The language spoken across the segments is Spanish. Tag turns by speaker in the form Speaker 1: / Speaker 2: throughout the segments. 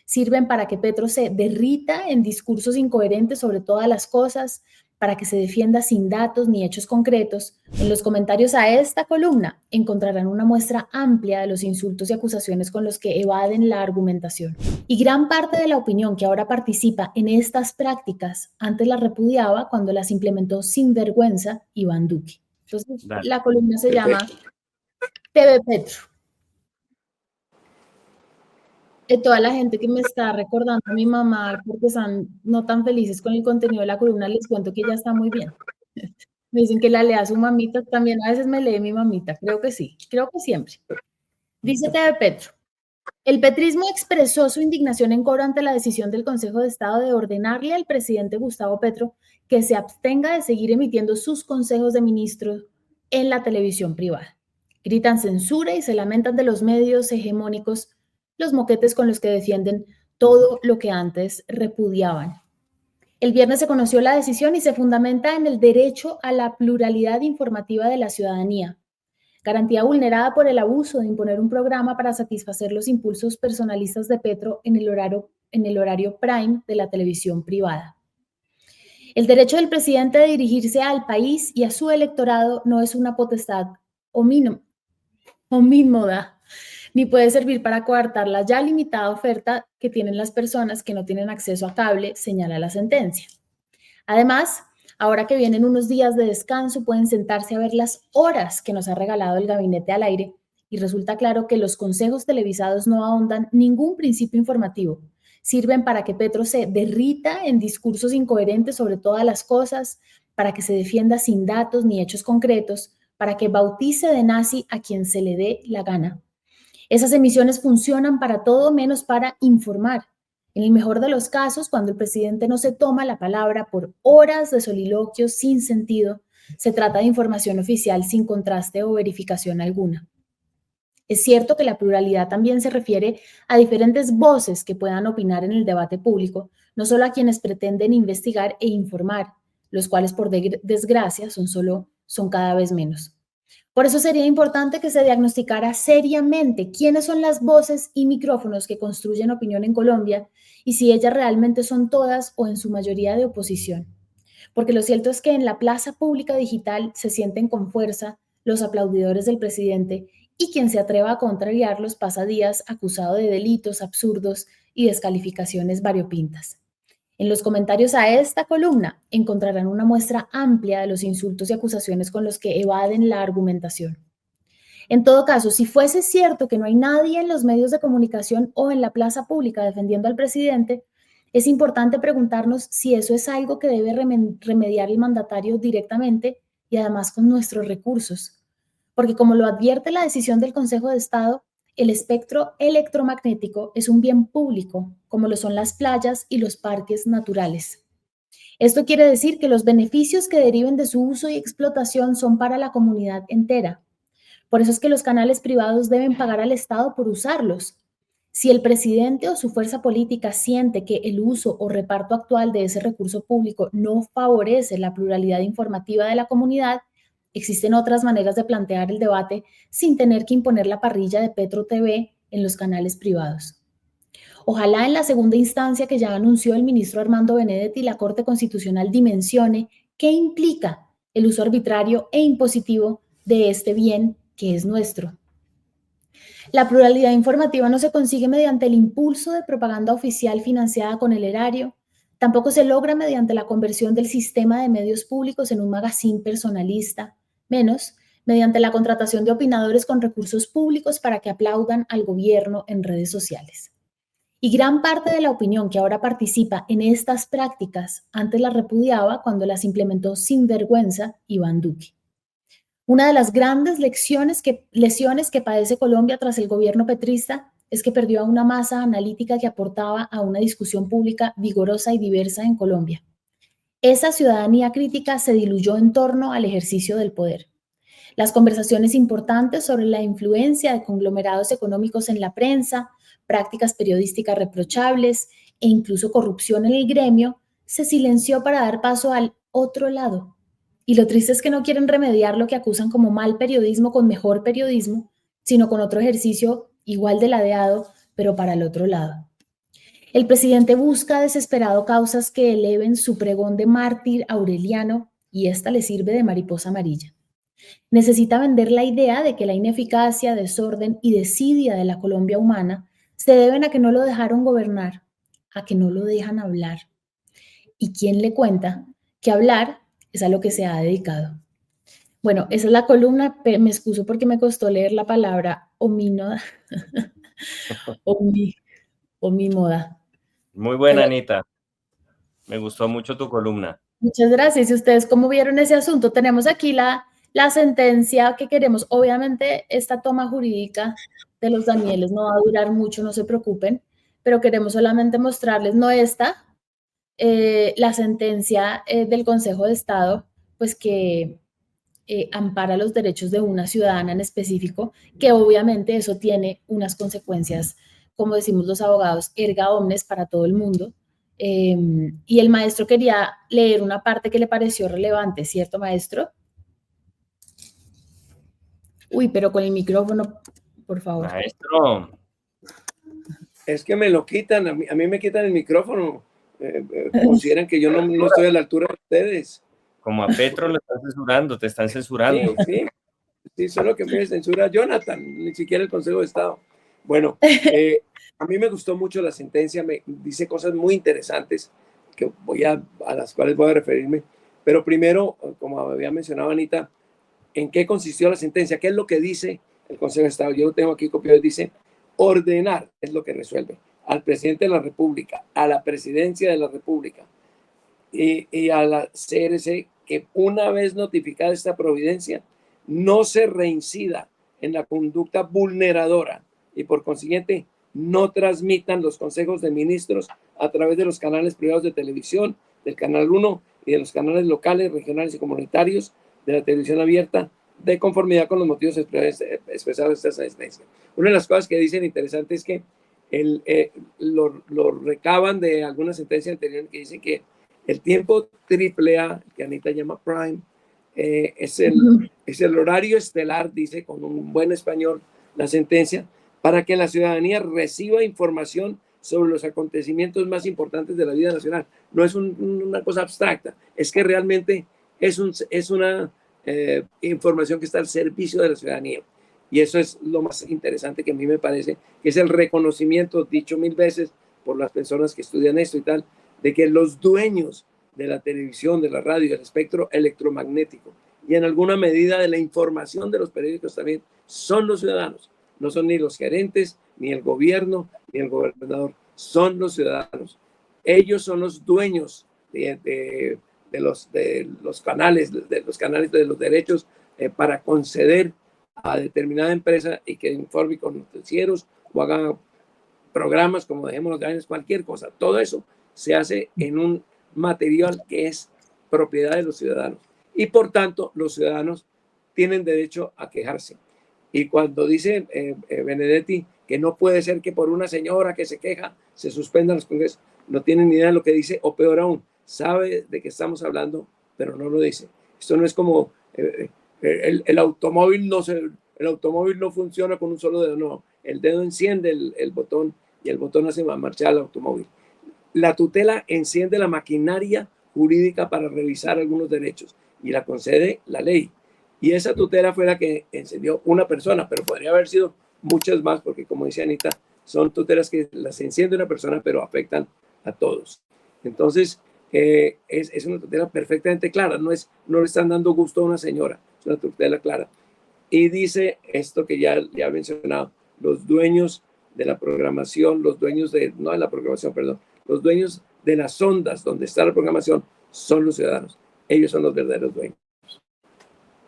Speaker 1: sirven para que Petro se derrita en discursos incoherentes sobre todas las cosas, para que se defienda sin datos ni hechos concretos. En los comentarios a esta columna encontrarán una muestra amplia de los insultos y acusaciones con los que evaden la argumentación. Y gran parte de la opinión que ahora participa en estas prácticas antes las repudiaba cuando las implementó sin vergüenza Iván Duque. Entonces, la columna se llama TV Petro. Toda la gente que me está recordando a mi mamá porque están no tan felices con el contenido de la columna, les cuento que ella está muy bien. Me dicen que la lea su mamita, también a veces me lee mi mamita, creo que sí, creo que siempre. Dice TV Petro, el petrismo expresó su indignación en coro ante la decisión del Consejo de Estado de ordenarle al presidente Gustavo Petro que se abstenga de seguir emitiendo sus consejos de ministros en la televisión privada. Gritan censura y se lamentan de los medios hegemónicos, los moquetes con los que defienden todo lo que antes repudiaban. El viernes se conoció la decisión y se fundamenta en el derecho a la pluralidad informativa de la ciudadanía, garantía vulnerada por el abuso de imponer un programa para satisfacer los impulsos personalistas de Petro en el horario prime de la televisión privada. El derecho del presidente de dirigirse al país y a su electorado no es una potestad omnímoda, ni puede servir para coartar la ya limitada oferta que tienen las personas que no tienen acceso a cable, señala la sentencia. Además, ahora que vienen unos días de descanso, pueden sentarse a ver las horas que nos ha regalado el gabinete al aire y resulta claro que los consejos televisados no ahondan ningún principio informativo. Sirven para que Petro se derrita en discursos incoherentes sobre todas las cosas, para que se defienda sin datos ni hechos concretos, para que bautice de nazi a quien se le dé la gana. Esas emisiones funcionan para todo menos para informar. En el mejor de los casos, cuando el presidente no se toma la palabra por horas de soliloquios sin sentido, se trata de información oficial sin contraste o verificación alguna. Es cierto que la pluralidad también se refiere a diferentes voces que puedan opinar en el debate público, no solo a quienes pretenden investigar e informar, los cuales por desgracia son cada vez menos. Por eso sería importante que se diagnosticara seriamente quiénes son las voces y micrófonos que construyen opinión en Colombia y si ellas realmente son todas o en su mayoría de oposición. Porque lo cierto es que en la plaza pública digital se sienten con fuerza los aplaudidores del presidente y quien se atreva a contrariarlos pasa días acusado de delitos absurdos y descalificaciones variopintas. En los comentarios a esta columna encontrarán una muestra amplia de los insultos y acusaciones con los que evaden la argumentación. En todo caso, si fuese cierto que no hay nadie en los medios de comunicación o en la plaza pública defendiendo al presidente, es importante preguntarnos si eso es algo que debe remediar el mandatario directamente y además con nuestros recursos. Porque como lo advierte la decisión del Consejo de Estado, el espectro electromagnético es un bien público, como lo son las playas y los parques naturales. Esto quiere decir que los beneficios que deriven de su uso y explotación son para la comunidad entera. Por eso es que los canales privados deben pagar al Estado por usarlos. Si el presidente o su fuerza política siente que el uso o reparto actual de ese recurso público no favorece la pluralidad informativa de la comunidad, existen otras maneras de plantear el debate sin tener que imponer la parrilla de Petro TV en los canales privados. Ojalá en la segunda instancia que ya anunció el ministro Armando Benedetti, la Corte Constitucional dimensione qué implica el uso arbitrario e impositivo de este bien que es nuestro. La pluralidad informativa no se consigue mediante el impulso de propaganda oficial financiada con el erario, tampoco se logra mediante la conversión del sistema de medios públicos en un magazine personalista, menos mediante la contratación de opinadores con recursos públicos para que aplaudan al gobierno en redes sociales. Y gran parte de la opinión que ahora participa en estas prácticas antes las repudiaba cuando las implementó sin vergüenza Iván Duque. Una de las grandes lesiones que padece Colombia tras el gobierno petrista es que perdió a una masa analítica que aportaba a una discusión pública vigorosa y diversa en Colombia. Esa ciudadanía crítica se diluyó en torno al ejercicio del poder. Las conversaciones importantes sobre la influencia de conglomerados económicos en la prensa, prácticas periodísticas reprochables e incluso corrupción en el gremio se silenció para dar paso al otro lado. Y lo triste es que no quieren remediar lo que acusan como mal periodismo con mejor periodismo, sino con otro ejercicio igual de ladeado, pero para el otro lado. El presidente busca desesperado causas que eleven su pregón de mártir aureliano y esta le sirve de mariposa amarilla. Necesita vender la idea de que la ineficacia, desorden y desidia de la Colombia humana se deben a que no lo dejaron gobernar, a que no lo dejan hablar. ¿Y quién le cuenta que hablar es a lo que se ha dedicado? Bueno, esa es la columna, pero me excuso porque me costó leer la palabra ominoda, omi, omimoda.
Speaker 2: Muy buena,
Speaker 1: Pero
Speaker 2: Anita. Me gustó mucho tu columna.
Speaker 1: muchas gracias. ¿Y ustedes cómo vieron ese asunto? Tenemos aquí la sentencia que queremos. Obviamente, esta toma jurídica de los Danieles no va a durar mucho, no se preocupen, pero queremos solamente mostrarles, no esta, la sentencia del Consejo de Estado, pues que ampara los derechos de una ciudadana en específico, que obviamente eso tiene unas consecuencias, como decimos los abogados, erga omnes para todo el mundo. Y el maestro quería leer una parte que le pareció relevante, ¿cierto, maestro? Uy, pero con el micrófono, por favor.
Speaker 2: Maestro.
Speaker 3: Es que me lo quitan, a mí me quitan el micrófono. Consideran que yo no estoy a la altura de ustedes.
Speaker 2: Como a Petro lo están censurando, te están censurando.
Speaker 3: Sí, solo que me censura Jonathan, ni siquiera el Consejo de Estado. Bueno, a mí me gustó mucho la sentencia, me dice cosas muy interesantes que a las cuales voy a referirme. Pero primero, como había mencionado Anita, ¿en qué consistió la sentencia? ¿Qué es lo que dice el Consejo de Estado? Yo lo tengo aquí copiado, dice, ordenar es lo que resuelve al presidente de la República, a la presidencia de la República y a la CRC que una vez notificada esta providencia, no se reincida en la conducta vulneradora y por consiguiente no transmitan los consejos de ministros a través de los canales privados de televisión, del Canal 1 y de los canales locales, regionales y comunitarios de la televisión abierta, de conformidad con los motivos expresados en esta sentencia. Una de las cosas que dicen interesante es que lo recaban de alguna sentencia anterior que dicen que el tiempo AAA, que Anita llama Prime, es el horario estelar, dice con un buen español la sentencia, para que la ciudadanía reciba información sobre los acontecimientos más importantes de la vida nacional. No es una cosa abstracta, es que realmente es una información que está al servicio de la ciudadanía. Y eso es lo más interesante que a mí me parece, que es el reconocimiento, dicho mil veces por las personas que estudian esto y tal, de que los dueños de la televisión, de la radio, del espectro electromagnético y en alguna medida de la información de los periódicos también son los ciudadanos. No son ni los gerentes, ni el gobierno, ni el gobernador. Son los ciudadanos. Ellos son los dueños de los canales, de los derechos para conceder a determinada empresa y que informe con noticieros o haga programas como Dejémonos de Vainas, cualquier cosa. Todo eso se hace en un material que es propiedad de los ciudadanos. Y por tanto, los ciudadanos tienen derecho a quejarse. Y cuando dice Benedetti que no puede ser que por una señora que se queja se suspendan los congresos, no tienen ni idea de lo que dice, o peor aún, sabe de qué estamos hablando, pero no lo dice. Esto no es como el automóvil el automóvil no funciona con un solo dedo, no. El dedo enciende el botón y el botón hace marchar el automóvil. La tutela enciende la maquinaria jurídica para revisar algunos derechos y la concede la ley. Y esa tutela fue la que encendió una persona, pero podría haber sido muchas más, porque como dice Anita, son tutelas que las enciende una persona, pero afectan a todos. Entonces, es una tutela perfectamente clara, no le están dando gusto a una señora, es una tutela clara. Y dice esto que ya he mencionado, los dueños de la programación, los dueños no de la programación, perdón, los dueños de las ondas donde está la programación son los ciudadanos. Ellos son los verdaderos dueños.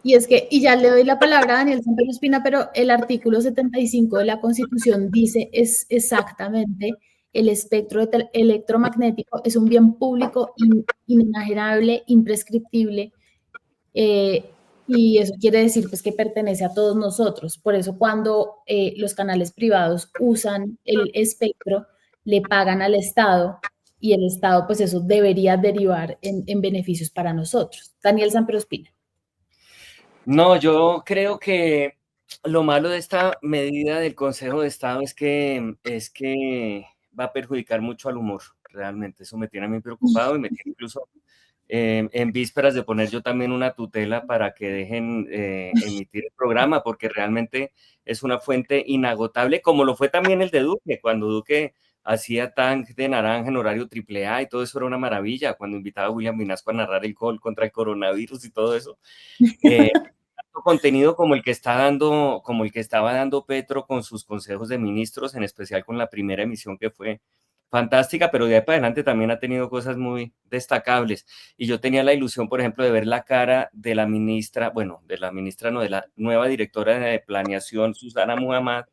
Speaker 1: Y ya le doy la palabra a Daniel Santoro Espina, pero el artículo 75 de la Constitución dice es exactamente el espectro electromagnético es un bien público inenarrable, imprescriptible, y eso quiere decir pues que pertenece a todos nosotros. Por eso cuando los canales privados usan el espectro, le pagan al Estado y el Estado pues eso debería derivar en beneficios para nosotros. Daniel Santoro Espina.
Speaker 2: No, yo creo que lo malo de esta medida del Consejo de Estado es que va a perjudicar mucho al humor, realmente. Eso me tiene a mí preocupado y me tiene incluso en vísperas de poner yo también una tutela para que dejen emitir el programa, porque realmente es una fuente inagotable, como lo fue también el de Duque, cuando Duque hacía Tank de Naranja en horario AAA y todo eso era una maravilla, cuando invitaba a William Vinasco a narrar el gol contra el coronavirus y todo eso. Contenido como el que está dando, como el que estaba dando Petro con sus consejos de ministros, en especial con la primera emisión que fue fantástica, pero de ahí para adelante también ha tenido cosas muy destacables. Y yo tenía la ilusión, por ejemplo, de ver la cara de la ministra, bueno, de la ministra no, de la nueva directora de planeación, Susana Muhammad,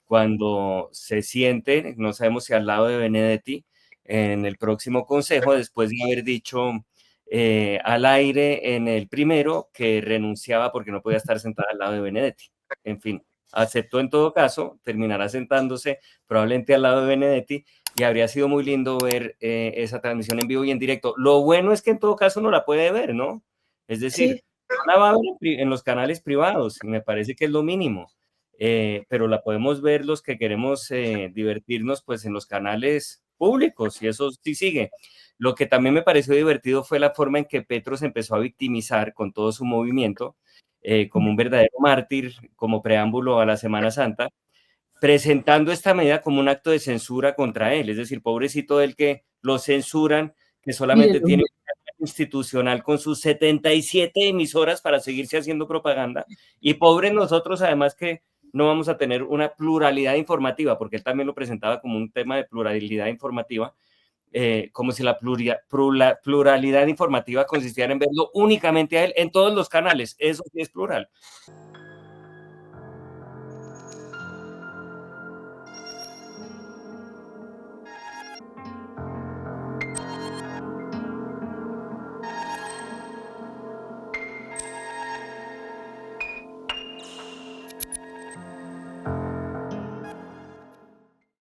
Speaker 2: cuando se siente, no sabemos si al lado de Benedetti, en el próximo consejo, después de haber dicho al aire en el primero que renunciaba porque no podía estar sentada al lado de Benedetti. En fin, aceptó en todo caso, terminará sentándose probablemente al lado de Benedetti y habría sido muy lindo ver esa transmisión en vivo y en directo. Lo bueno es que en todo caso no la puede ver, ¿no? Es decir,
Speaker 1: Sí.
Speaker 2: no la va a ver en los canales privados y me parece que es lo mínimo. Pero la podemos ver los que queremos divertirnos pues en los canales públicos y eso sí sigue. Lo que también me pareció divertido fue la forma en que Petro se empezó a victimizar con todo su movimiento, como un verdadero mártir, como preámbulo a la Semana Santa, presentando esta medida como un acto de censura contra él, es decir, pobrecito del que lo censuran, que solamente tiene un institucional con sus 77 emisoras para seguirse haciendo propaganda, y pobres nosotros además que no vamos a tener una pluralidad informativa, porque él también lo presentaba como un tema de pluralidad informativa, como si la pluralidad informativa consistiera en verlo únicamente a él en todos los canales. Eso sí es plural.